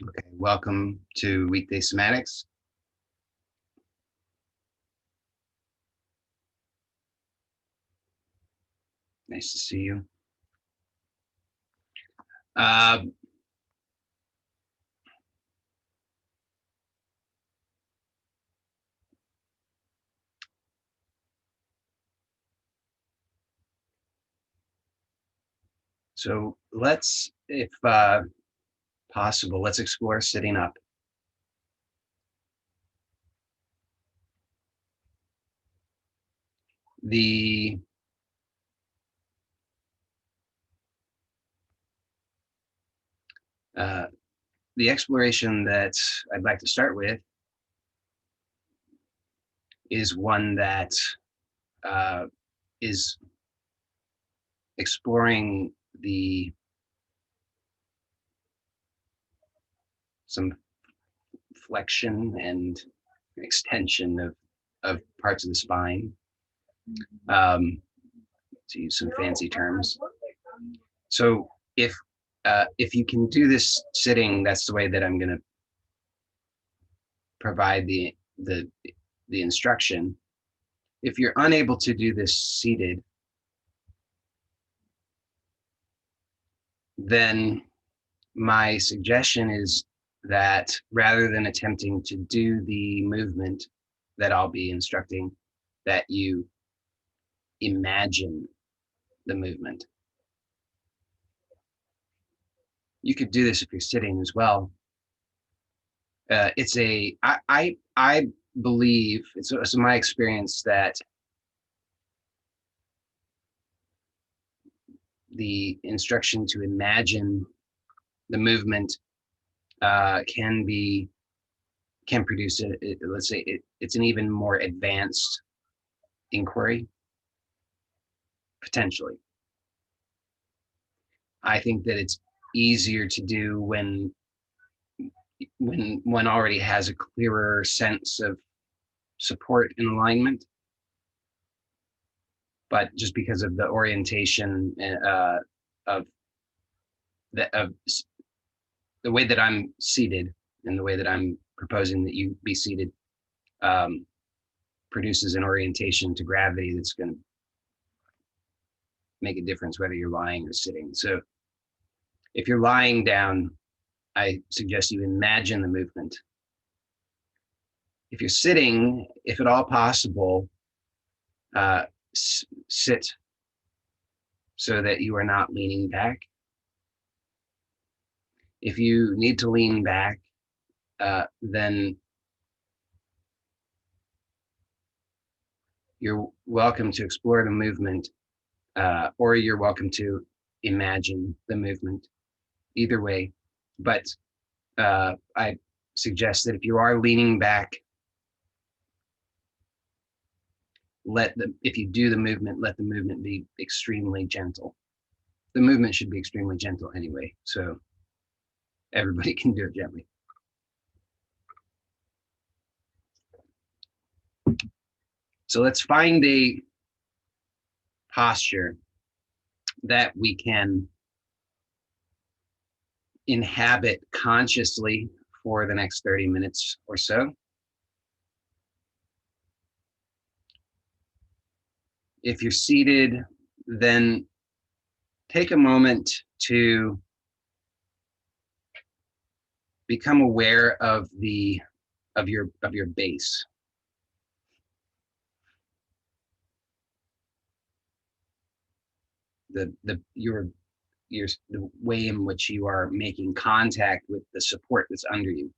Okay, welcome to Weekday Somatics. Nice to see you. Uh, so let's, if possible, let's explore sitting up. The uh, the exploration that I'd like to start with is one that uh, is exploring the some flexion and extension of parts of the spine. To use some fancy terms. So if you can do this sitting, that's the way that I'm going to provide the instruction. If you're unable to do this seated, then my suggestion is that rather than attempting to do the movement that I'll be instructing, that you imagine the movement. You could do this if you're sitting as well. It's a I believe it's my experience that the instruction to imagine the movement can produce let's say it's an even more advanced inquiry potentially. I think that it's easier to do when one already has a clearer sense of support and alignment, but just because of the orientation of of the way that I'm seated and the way that I'm proposing that you be seated um, produces an orientation to gravity that's going to make a difference whether you're lying or sitting. So if you're lying down, I suggest you imagine the movement. If you're sitting, if at all possible, sit so that you are not leaning back. If you need to lean back, then you're welcome to explore the movement, or you're welcome to imagine the movement. Either way, but I suggest that if you are leaning back, if you do the movement, let the movement be extremely gentle. The movement should be extremely gentle anyway, so everybody can do it gently. So let's find a posture that we can inhabit consciously for the next 30 minutes or so. If you're seated, then take a moment to become aware of your base. The way in which you are making contact with the support that's under you.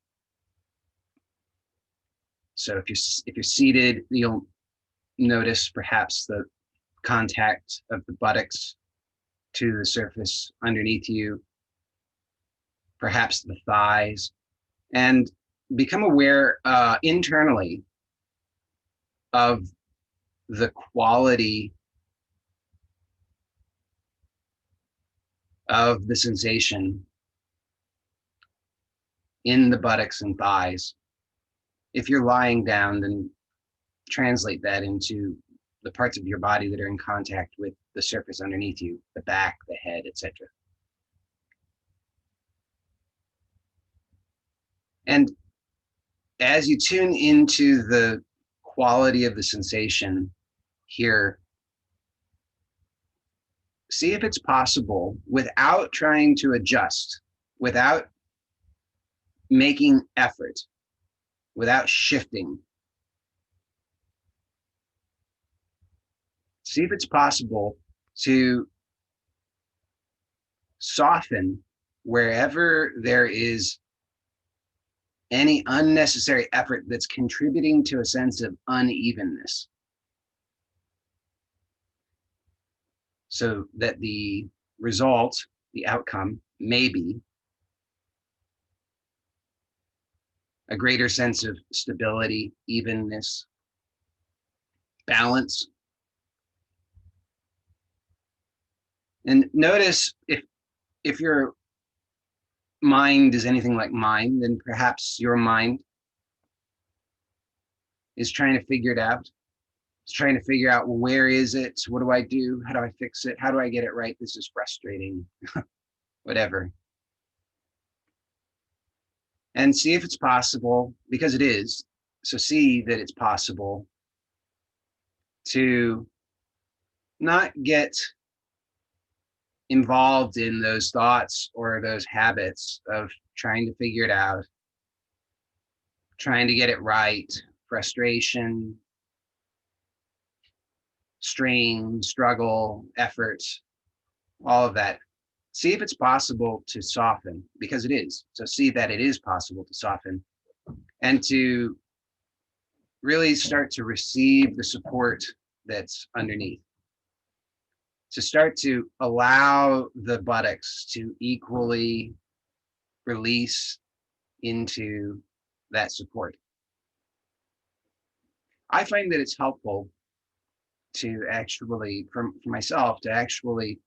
So if you're seated, you'll notice perhaps the contact of the buttocks to the surface underneath you, perhaps the thighs, and become aware internally of the quality of the sensation in the buttocks and thighs. If you're lying down, then translate that into the parts of your body that are in contact with the surface underneath you, the back, the head, etc. And as you tune into the quality of the sensation here, see if it's possible, without trying to adjust, without making effort, without shifting, see if it's possible to soften wherever there is any unnecessary effort that's contributing to a sense of unevenness, so that the result, the outcome, may be a greater sense of stability, evenness, balance. And notice if your mind is anything like mine, then perhaps your mind is trying to figure it out. It's trying to figure out, well, where is it? What do I do? How do I fix it? How do I get it right? This is frustrating, whatever. And see if it's possible, because it is. So see that it's possible to not get involved in those thoughts or those habits of trying to figure it out, trying to get it right, frustration, strain, struggle, effort, all of that. See if it's possible to soften, because it is. So see that it is possible to soften and to really start to receive the support that's underneath. To start to allow the buttocks to equally release into that support. I find that it's helpful to actually, for myself, to actually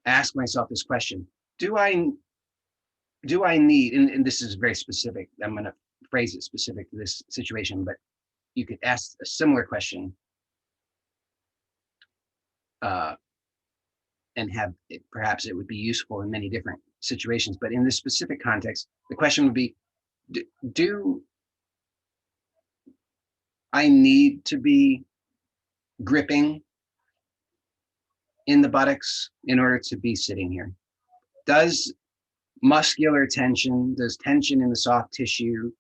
ask myself this question: do I need, and this is very specific, I'm going to phrase it specific to this situation, but you could ask a similar question and have it, perhaps it would be useful in many different situations. But in this specific context, the question would be, do I need to be gripping in the buttocks in order to be sitting here? Does muscular tension, does tension in the soft tissue,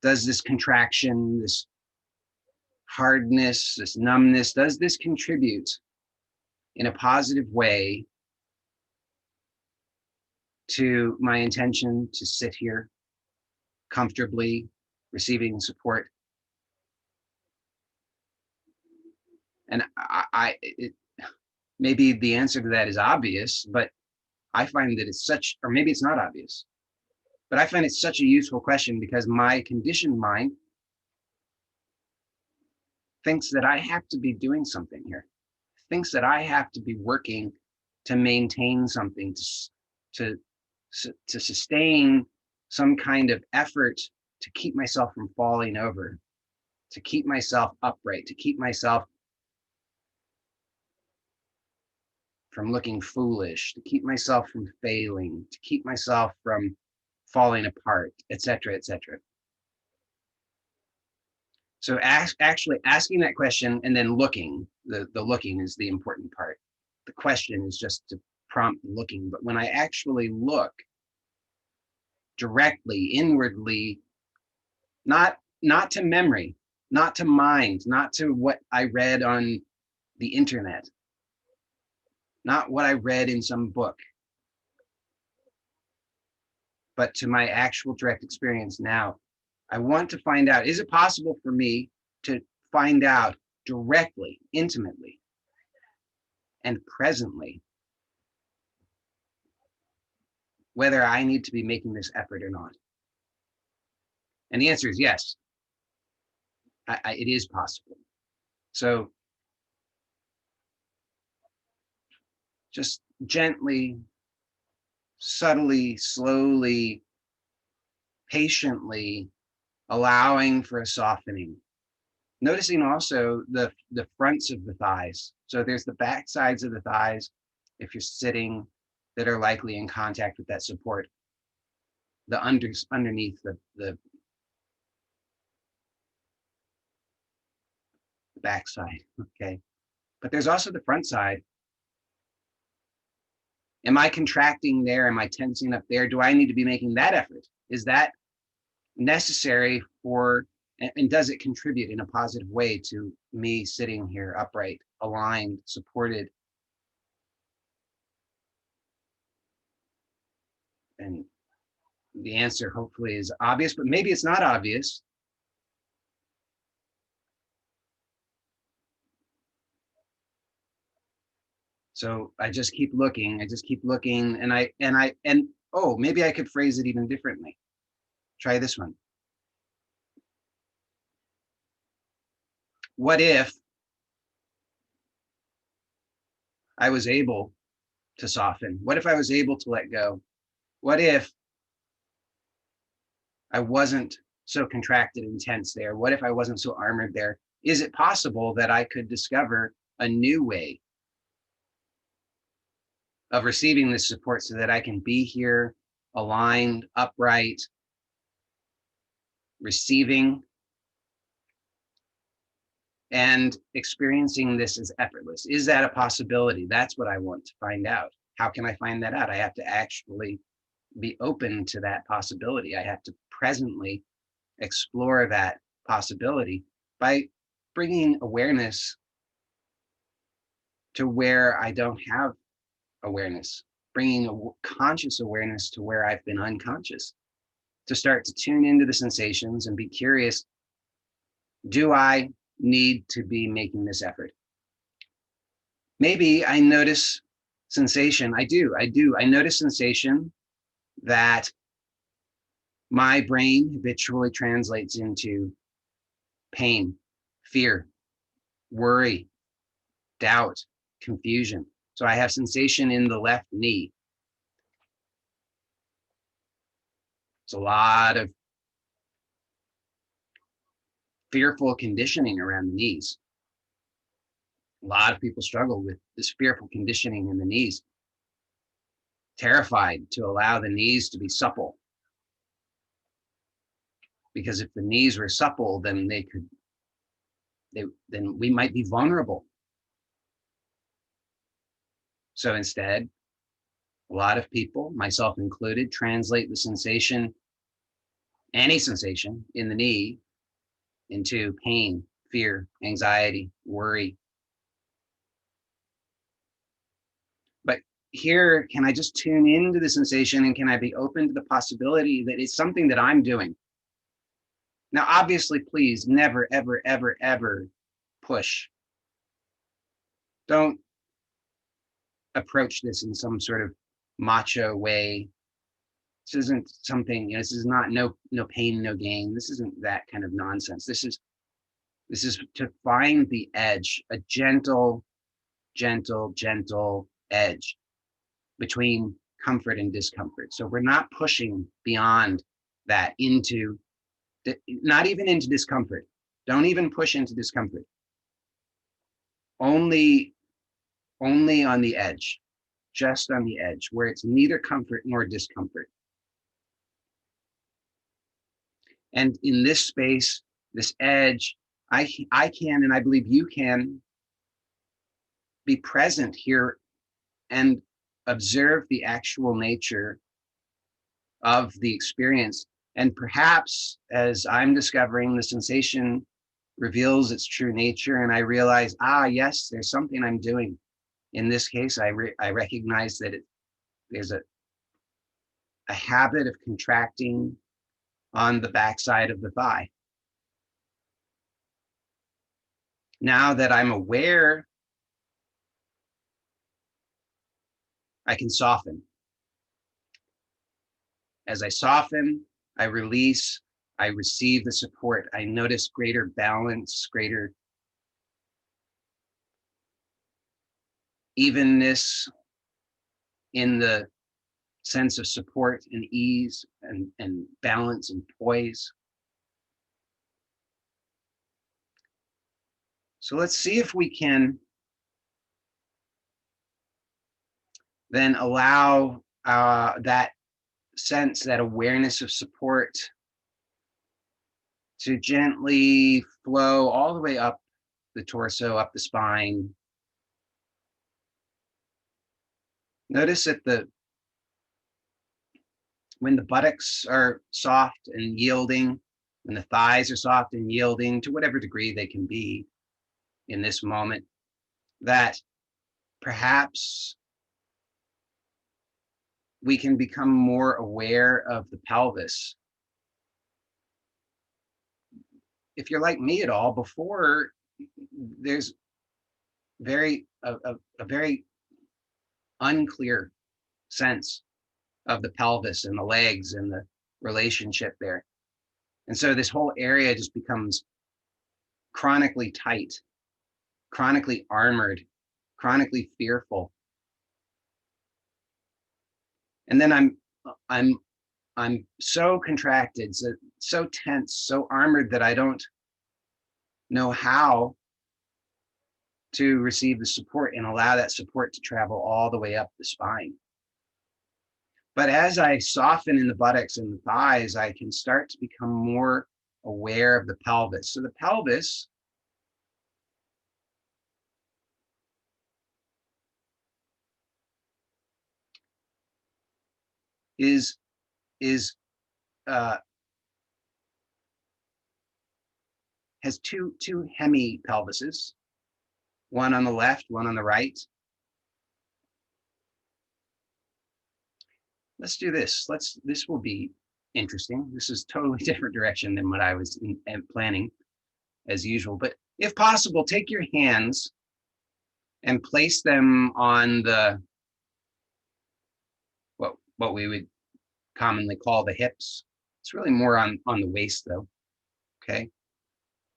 does this contraction, this hardness, this numbness, does this contribute in a positive way to my intention to sit here comfortably, receiving support? And maybe the answer to that is obvious, but I find that it's such, or maybe it's not obvious, but I find it such a useful question, because my conditioned mind thinks that I have to be doing something here, thinks that I have to be working to maintain something, to sustain some kind of effort to keep myself from falling over, to keep myself upright, to keep myself from looking foolish, to keep myself from failing, to keep myself from falling apart, etc., etc. So actually asking that question and then looking, the looking is the important part. The question is just to prompt looking. But when I actually look directly, inwardly, not to memory, not to mind, not to what I read on the internet, not what I read in some book, but to my actual direct experience now, I want to find out, is it possible for me to find out directly, intimately, and presently whether I need to be making this effort or not? And the answer is yes, it is possible. So just gently, subtly, slowly, patiently allowing for a softening. Noticing also the fronts of the thighs. So there's the back sides of the thighs, if you're sitting, that are likely in contact with that support. underneath the backside. Okay. But there's also the front side. Am I contracting there? Am I tensing up there? Do I need to be making that effort? Is that necessary for, and does it contribute in a positive way to me sitting here upright, aligned, supported? And the answer hopefully is obvious, but maybe it's not obvious. So I just keep looking, and oh, maybe I could phrase it even differently. Try this one. What if I was able to soften? What if I was able to let go? What if I wasn't so contracted and tense there? What if I wasn't so armored there? Is it possible that I could discover a new way of receiving this support so that I can be here, aligned, upright, receiving, and experiencing this as effortless? Is that a possibility? That's what I want to find out. How can I find that out? I have to actually be open to that possibility. I have to presently explore that possibility by bringing awareness to where I don't have awareness, bringing a conscious awareness to where I've been unconscious, to start to tune into the sensations and be curious, do I need to be making this effort? Maybe I notice sensation. I do. I notice sensation that my brain habitually translates into pain, fear, worry, doubt, confusion. So I have sensation in the left knee. It's a lot of fearful conditioning around the knees. A lot of people struggle with this fearful conditioning in the knees, terrified to allow the knees to be supple. Because if the knees were supple, then then we might be vulnerable. So instead, a lot of people, myself included, translate the sensation, any sensation in the knee, into pain, fear, anxiety, worry. But here, can I just tune into the sensation, and can I be open to the possibility that it's something that I'm doing? Now, obviously, please never, ever, ever, ever push. Don't approach this in some sort of macho way. This isn't something, this is not no pain, no gain. This isn't that kind of nonsense. This is to find the edge, a gentle, gentle, gentle edge between comfort and discomfort. So we're not pushing beyond that into, not even into discomfort. Don't even push into discomfort. Only on the edge, just on the edge, where it's neither comfort nor discomfort. And in this space, this edge, I can, and I believe you can, be present here and observe the actual nature of the experience. And perhaps as I'm discovering, the sensation reveals its true nature, and I realize, yes, there's something I'm doing. In this case, I recognize that there's a habit of contracting on the backside of the thigh. Now that I'm aware, I can soften. As I soften, I release, I receive the support. I notice greater balance, greater evenness in the sense of support and ease and balance and poise. So let's see if we can then allow that sense that awareness of support to gently flow all the way up the torso, up the spine. Notice that when the buttocks are soft and yielding, when the thighs are soft and yielding to whatever degree they can be in this moment, that perhaps we can become more aware of the pelvis. If you're like me at all, before there's a very unclear sense of the pelvis and the legs and the relationship there. And so this whole area just becomes chronically tight, chronically armored, chronically fearful. And then I'm so contracted, so tense, so armored that I don't know how to receive the support and allow that support to travel all the way up the spine. But as I soften in the buttocks and the thighs, I can start to become more aware of the pelvis. So the pelvis is has two hemipelvises, one on the left, one on the right. Let's do this. This will be interesting. This is totally different direction than what I was planning as usual. But if possible, take your hands and place them on the what we would commonly call the hips. It's really more on the waist though. Okay.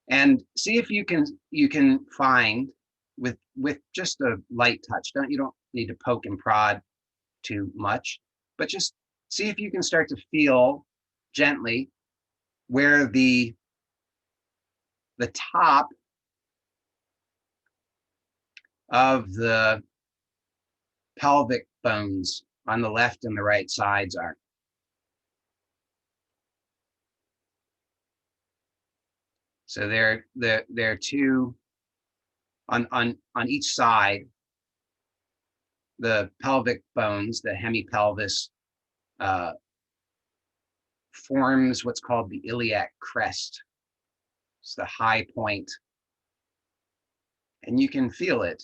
And see if you can find with just a light touch. You don't need to poke and prod too much, but just see if you can start to feel gently where the top of the pelvic bones on the left and the right sides are. So there are two on each side. The pelvic bones, the hemipelvis, forms what's called the iliac crest. It's the high point, and you can feel it.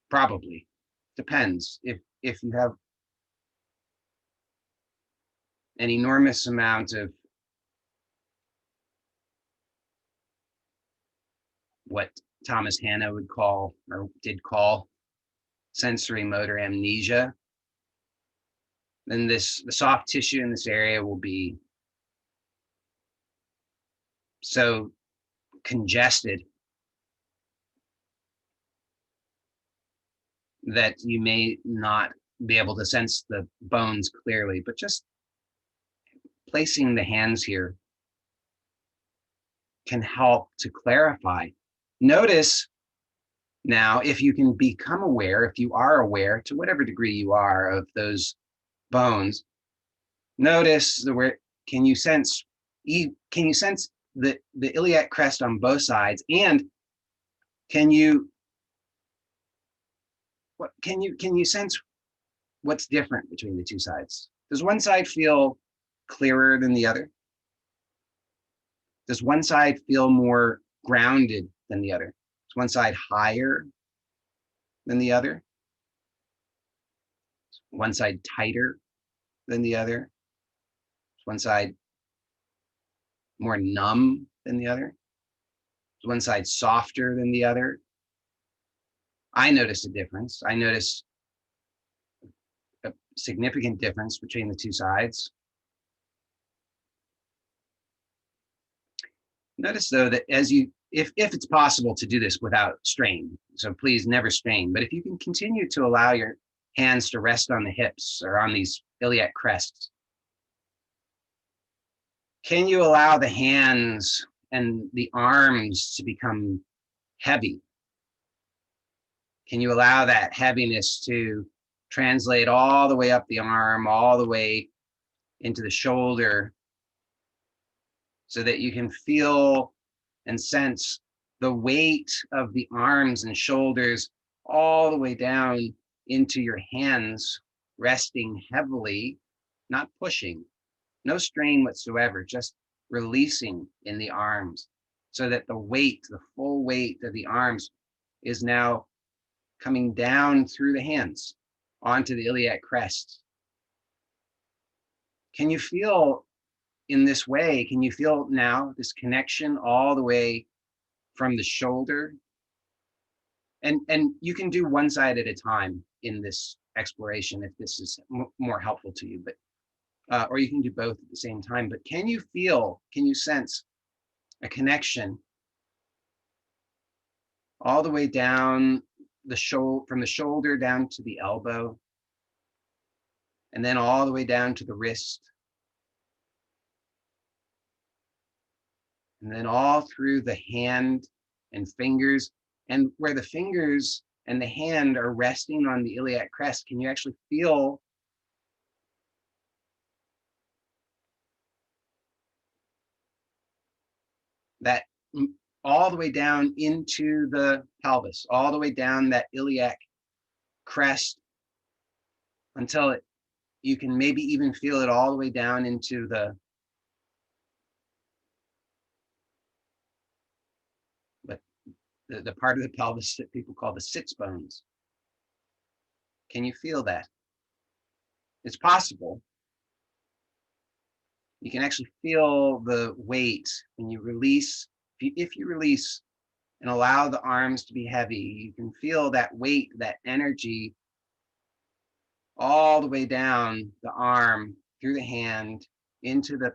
Probably depends if you have an enormous amount of what Thomas Hanna would call, or did call, sensory motor amnesia, then the soft tissue in this area will be so congested that you may not be able to sense the bones clearly, but just placing the hands here can help to clarify. Notice now, if you can become aware, if you are aware to whatever degree you are of those bones, notice can you sense the iliac crest on both sides, and can you sense what's different between the two sides? Does one side feel clearer than the other? Does one side feel more grounded than the other? Is one side higher than the other? Is one side tighter than the other? Is one side more numb than the other? Is one side softer than the other? I notice a difference. I notice a significant difference between the two sides. Notice though that if it's possible to do this without strain, so please never strain, but if you can continue to allow your hands to rest on the hips or on these iliac crests, can you allow the hands and the arms to become heavy? Can you allow that heaviness to translate all the way up the arm, all the way into the shoulder, so that you can feel and sense the weight of the arms and shoulders all the way down into your hands, resting heavily, not pushing, no strain whatsoever, just releasing in the arms, so that the weight, the full weight of the arms is now coming down through the hands onto the iliac crest. Can you feel in this way, can you feel now this connection all the way from the shoulder? And you can do one side at a time in this exploration if this is more helpful to you, but or you can do both at the same time. But can you feel, can you sense a connection all the way down the shoulder, from the shoulder down to the elbow, and then all the way down to the wrist, and then all through the hand and fingers, and where the fingers and the hand are resting on the iliac crest, can you actually feel that all the way down into the pelvis, all the way down that iliac crest until it, you can maybe even feel it all the way down into the part of the pelvis that people call the sits bones. Can you feel that? It's possible. You can actually feel the weight when you release. If you release and allow the arms to be heavy, you can feel that weight, that energy all the way down the arm, through the hand, into the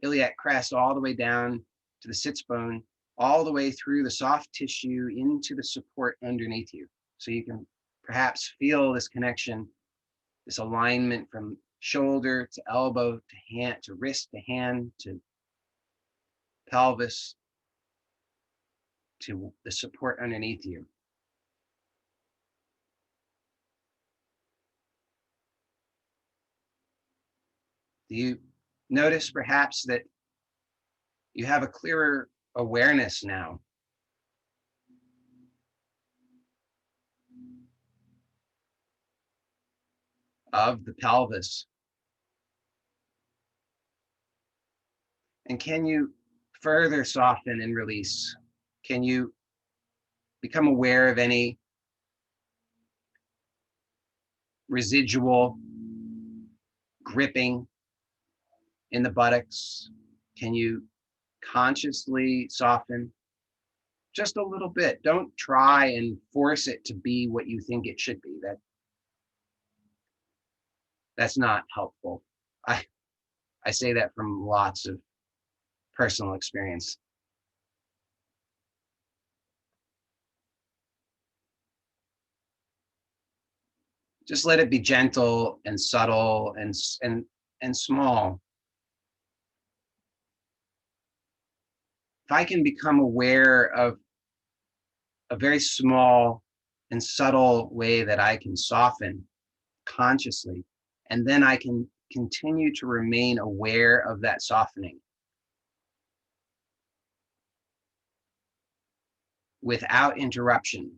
iliac crest, all the way down to the sits bone, all the way through the soft tissue into the support underneath you. So you can perhaps feel this connection, this alignment from shoulder to elbow to hand, to wrist to hand, to pelvis, to the support underneath you. Do you notice perhaps that you have a clearer awareness now of the pelvis? And can you further soften and release? Can you become aware of any residual gripping in the buttocks? Can you consciously soften just a little bit? Don't try and force it to be what you think it should be. That's not helpful. I say that from lots of personal experience. Just let it be gentle and subtle and small. If I can become aware of a very small and subtle way that I can soften consciously, and then I can continue to remain aware of that softening without interruption,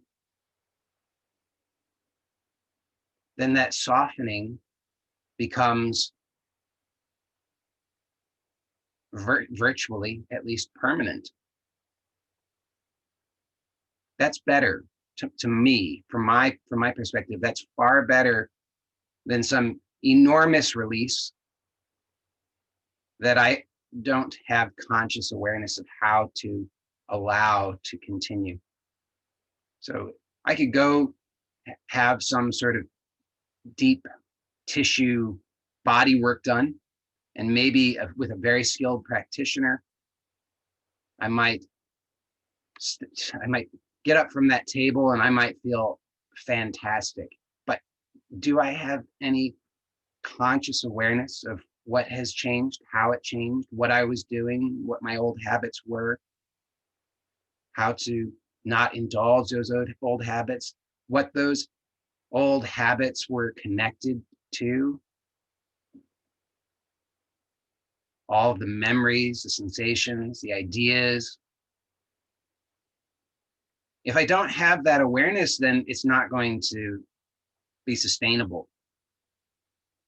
then that softening becomes virtually, at least, permanent. That's better to me, from my perspective. That's far better than some enormous release that I don't have conscious awareness of how to allow to continue. So I could go have some sort of deep tissue body work done, and maybe with a very skilled practitioner, I might get up from that table and I might feel fantastic. But do I have any conscious awareness of what has changed, how it changed, what I was doing, what my old habits were, how to not indulge those old habits, what those old habits we're connected to, all of the memories, the sensations, the ideas. If I don't have that awareness, then it's not going to be sustainable.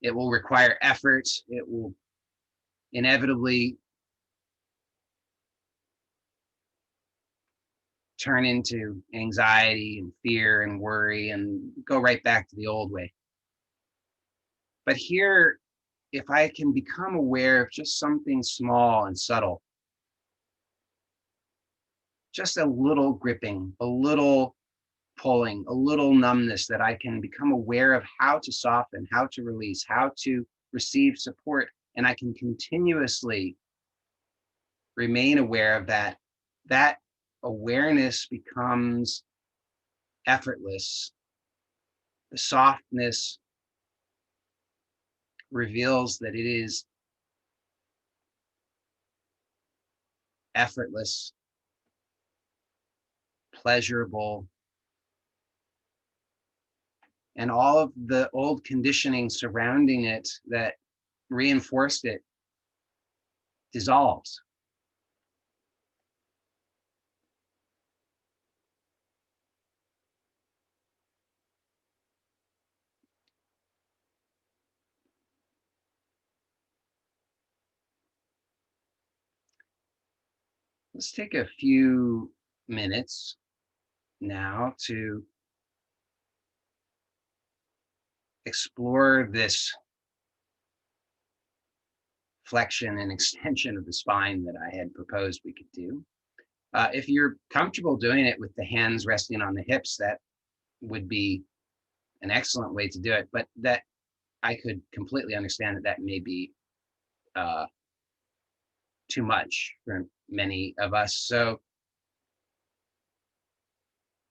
It will require effort. It will inevitably turn into anxiety and fear and worry and go right back to the old way. But here, if I can become aware of just something small and subtle, just a little gripping, a little pulling, a little numbness, that I can become aware of how to soften, how to release, how to receive support, and I can continuously remain aware of that, that awareness becomes effortless. The softness reveals that it is effortless, pleasurable, and all of the old conditioning surrounding it that reinforced it dissolves. Let's take a few minutes now to explore this flexion and extension of the spine that I had proposed we could do. If you're comfortable doing it with the hands resting on the hips, that would be an excellent way to do it. But that I could completely understand that that may be uh, too much for many of us. So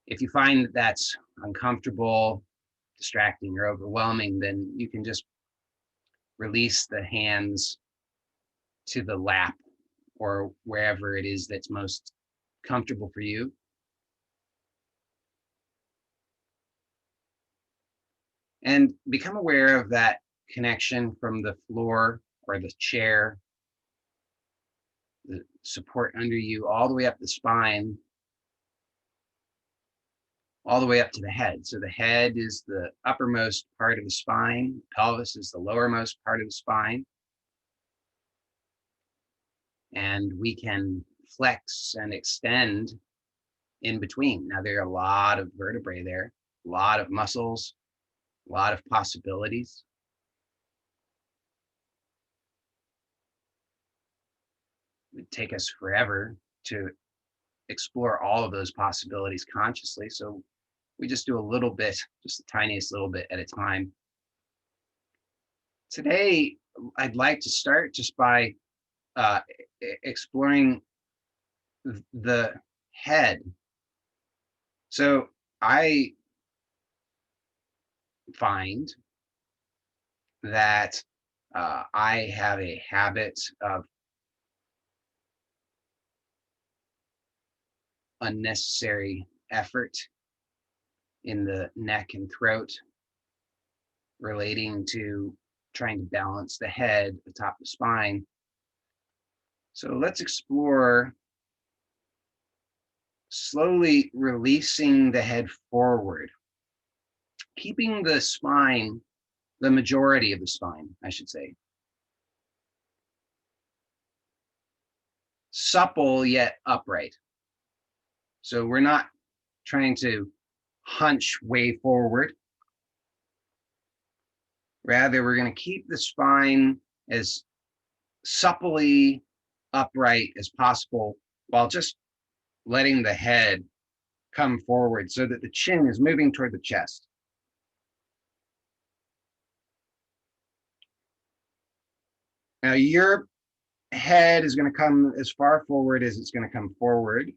if you find that that's uncomfortable, distracting, or overwhelming, then you can just release the hands to the lap or wherever it is that's most comfortable for you. And become aware of that connection from the floor or the chair, the support under you, all the way up the spine, all the way up to the head. So the head is the uppermost part of the spine, pelvis is the lowermost part of the spine. And we can flex and extend in between. Now, there are a lot of vertebrae there, a lot of muscles, a lot of possibilities. It would take us forever to explore all of those possibilities consciously. So we just do a little bit, just the tiniest little bit at a time. Today, I'd like to start just by uh, exploring the head. So I find that I have a habit of unnecessary effort in the neck and throat relating to trying to balance the head atop the spine. So let's explore slowly releasing the head forward, keeping the spine, the majority of the spine, I should say, supple yet upright. So we're not trying to hunch way forward. Rather, we're going to keep the spine as supplely upright as possible while just letting the head come forward so that the chin is moving toward the chest. Now, your head is going to come as far forward as it's going to come forward.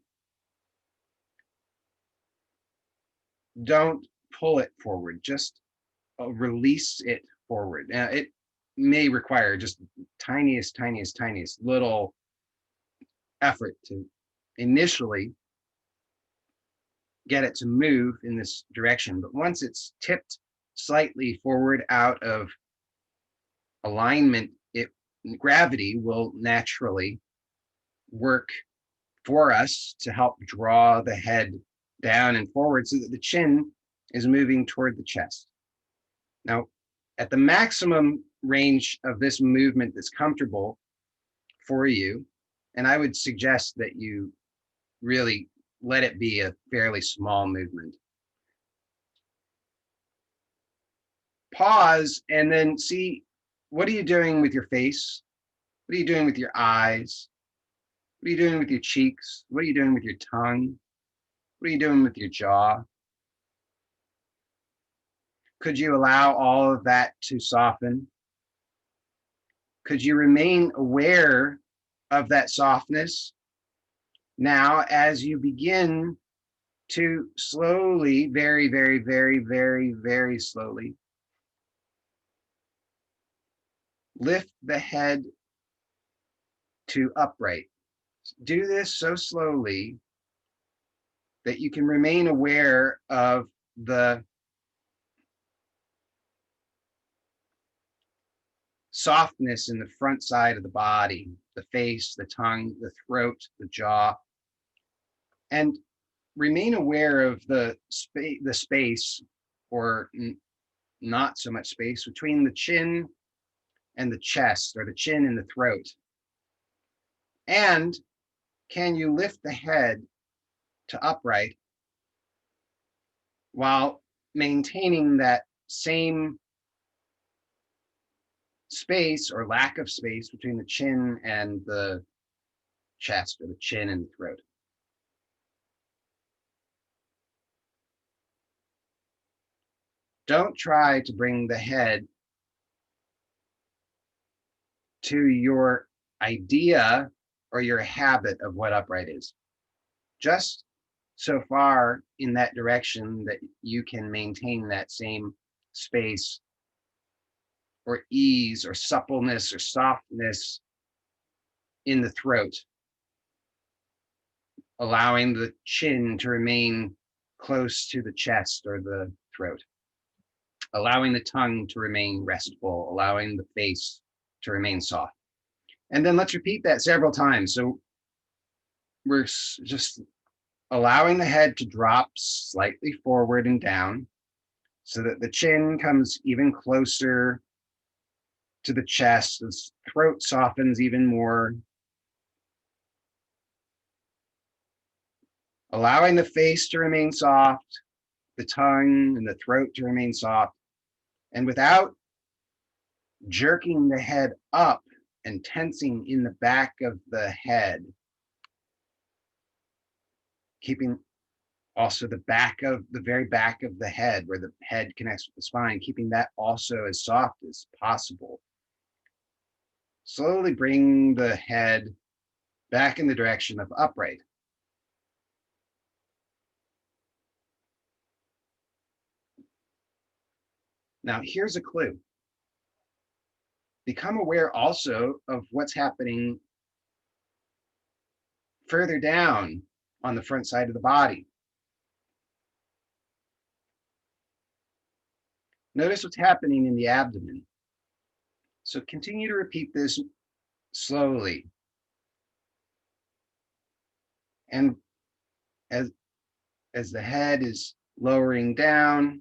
Don't pull it forward, just release it forward. Now, it may require just tiniest little effort to initially get it to move in this direction. But once it's tipped slightly forward out of alignment, gravity will naturally work for us to help draw the head down and forward so that the chin is moving toward the chest. Now, at the maximum range of this movement that's comfortable for you, and I would suggest that you really let it be a fairly small movement. Pause and then see, what are you doing with your face? What are you doing with your eyes? What are you doing with your cheeks? What are you doing with your tongue? What are you doing with your jaw? Could you allow all of that to soften? Could you remain aware of that softness now as you begin to slowly, very, very, very, very, very slowly lift the head to upright? Do this so slowly that you can remain aware of the softness in the front side of the body, the face, the tongue, the throat, the jaw, and remain aware of the space, or not so much space, between the chin and the chest, or the chin and the throat. And can you lift the head to upright while maintaining that same space or lack of space between the chin and the chest, or the chin and the throat? Don't try to bring the head to your idea or your habit of what upright is. Just so far in that direction that you can maintain that same space or ease or suppleness or softness in the throat, allowing the chin to remain close to the chest or the throat, allowing the tongue to remain restful, allowing the face to remain soft. And then let's repeat that several times. So we're just allowing the head to drop slightly forward and down so that the chin comes even closer to the chest, the throat softens even more, allowing the face to remain soft, the tongue and the throat to remain soft, and without jerking the head up and tensing in the back of the head, keeping also the very back of the head, where the head connects with the spine, keeping that also as soft as possible. Slowly bring the head back in the direction of upright. Now, here's a clue. Become aware also of what's happening further down on the front side of the body. Notice what's happening in the abdomen. So continue to repeat this slowly. And as the head is lowering down,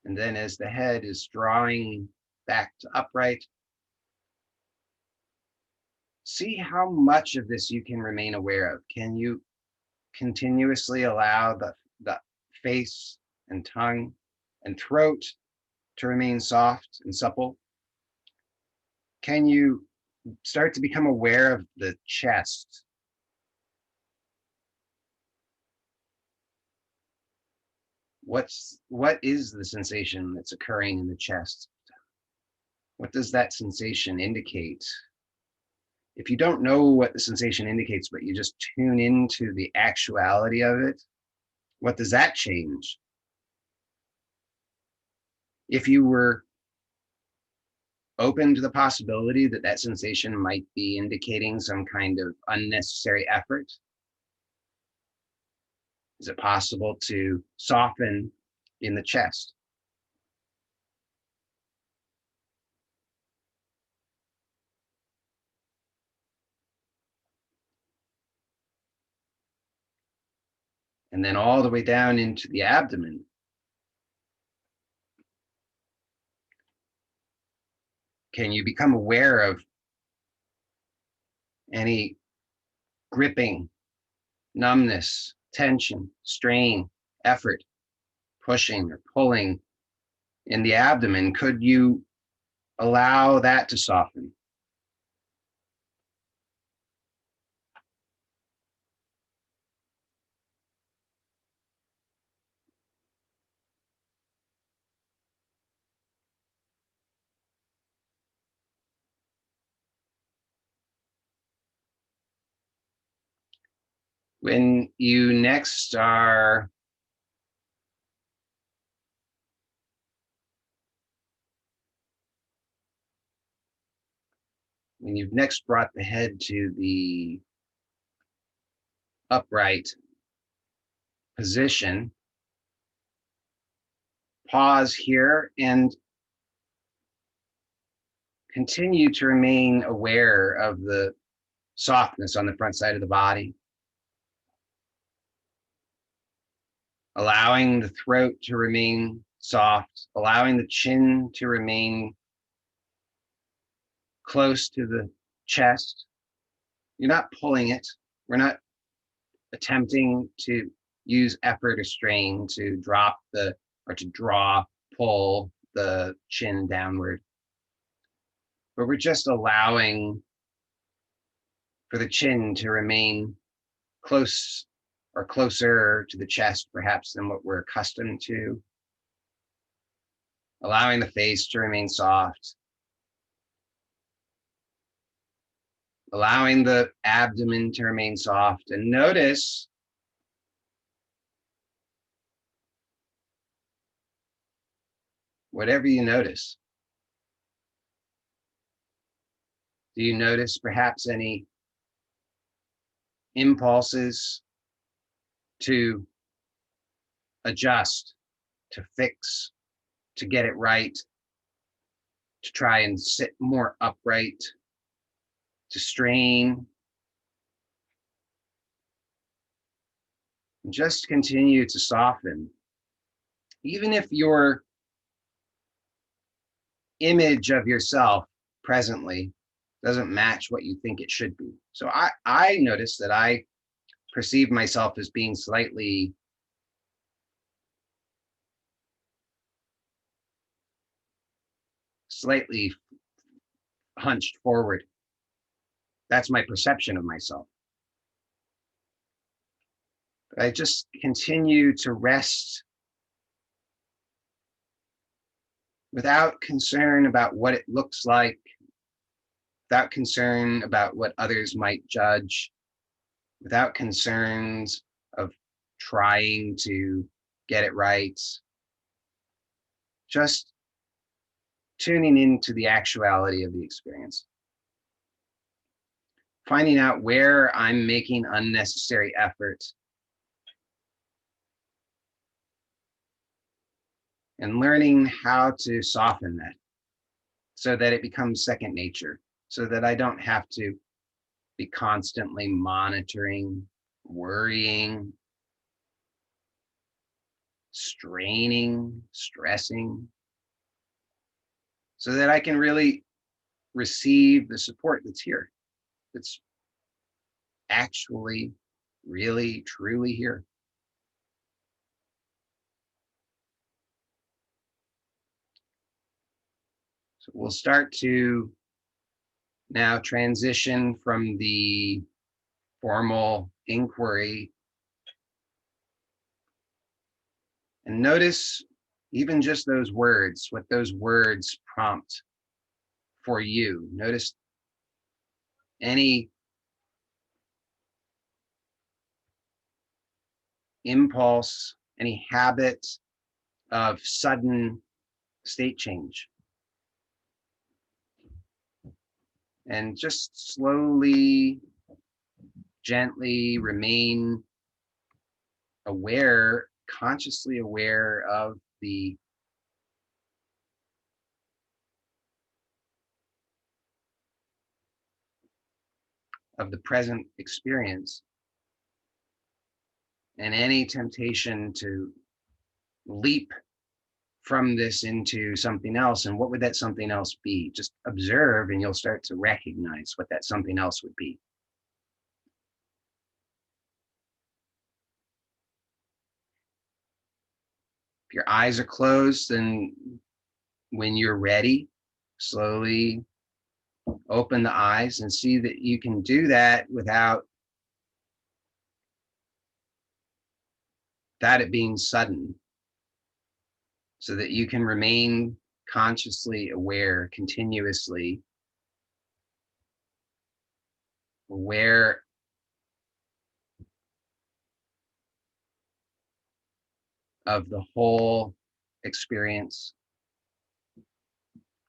and then as the head is drawing back to upright, see how much of this you can remain aware of. Can you continuously allow the face and tongue and throat to remain soft and supple? Can you start to become aware of the chest? What is the sensation that's occurring in the chest? What does that sensation indicate? If you don't know what the sensation indicates, but you just tune into the actuality of it, what does that change? If you were open to the possibility that that sensation might be indicating some kind of unnecessary effort, is it possible to soften in the chest? and then all the way down into the abdomen. Can you become aware of any gripping, numbness, tension, strain, effort, pushing or pulling in the abdomen? Could you allow that to soften? When you next are when you've next brought the head to the upright position, pause here and continue to remain aware of the softness on the front side of the body, allowing the throat to remain soft, allowing the chin to remain close to the chest. You're not pulling it. We're not attempting to use effort or strain to drop the, or to draw, pull the chin downward. But we're just allowing for the chin to remain close or closer to the chest, perhaps, than what we're accustomed to. Allowing the face to remain soft. Allowing the abdomen to remain soft. And notice whatever you notice. Do you notice perhaps any impulses to adjust, to fix, to get it right, to try and sit more upright, to strain? And just continue to soften. Even if your image of yourself presently doesn't match what you think it should be. So I notice that I perceive myself as being slightly hunched forward. That's my perception of myself. But I just continue to rest without concern about what it looks like, without concern about what others might judge, without concerns of trying to get it right. Just tuning into the actuality of the experience. Finding out where I'm making unnecessary effort. And learning how to soften that so that it becomes second nature, so that I don't have to be constantly monitoring, worrying, straining, stressing, so that I can really receive the support that's here, that's actually, really, truly here. So we'll start to now transition from the formal inquiry. And notice even just those words, what those words prompt for you. Notice any impulse, any habit of sudden state change. And just slowly, gently remain aware, consciously aware of the present experience. and any temptation to leap from this into something else. And what would that something else be? Just observe and you'll start to recognize what that something else would be. If your eyes are closed, then when you're ready, slowly open the eyes and see that you can do that without it being sudden, so that you can remain consciously aware, continuously aware of the whole experience,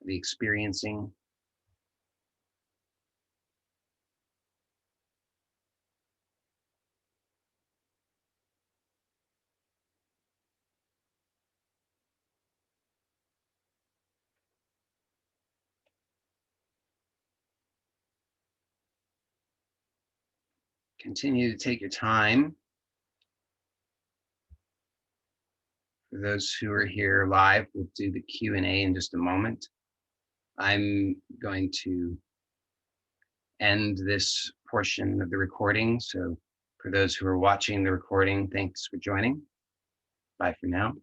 the experiencing. Continue to take your time. For those who are here live, we'll do the Q&A in just a moment. I'm going to end this portion of the recording. So for those who are watching the recording, thanks for joining. Bye for now.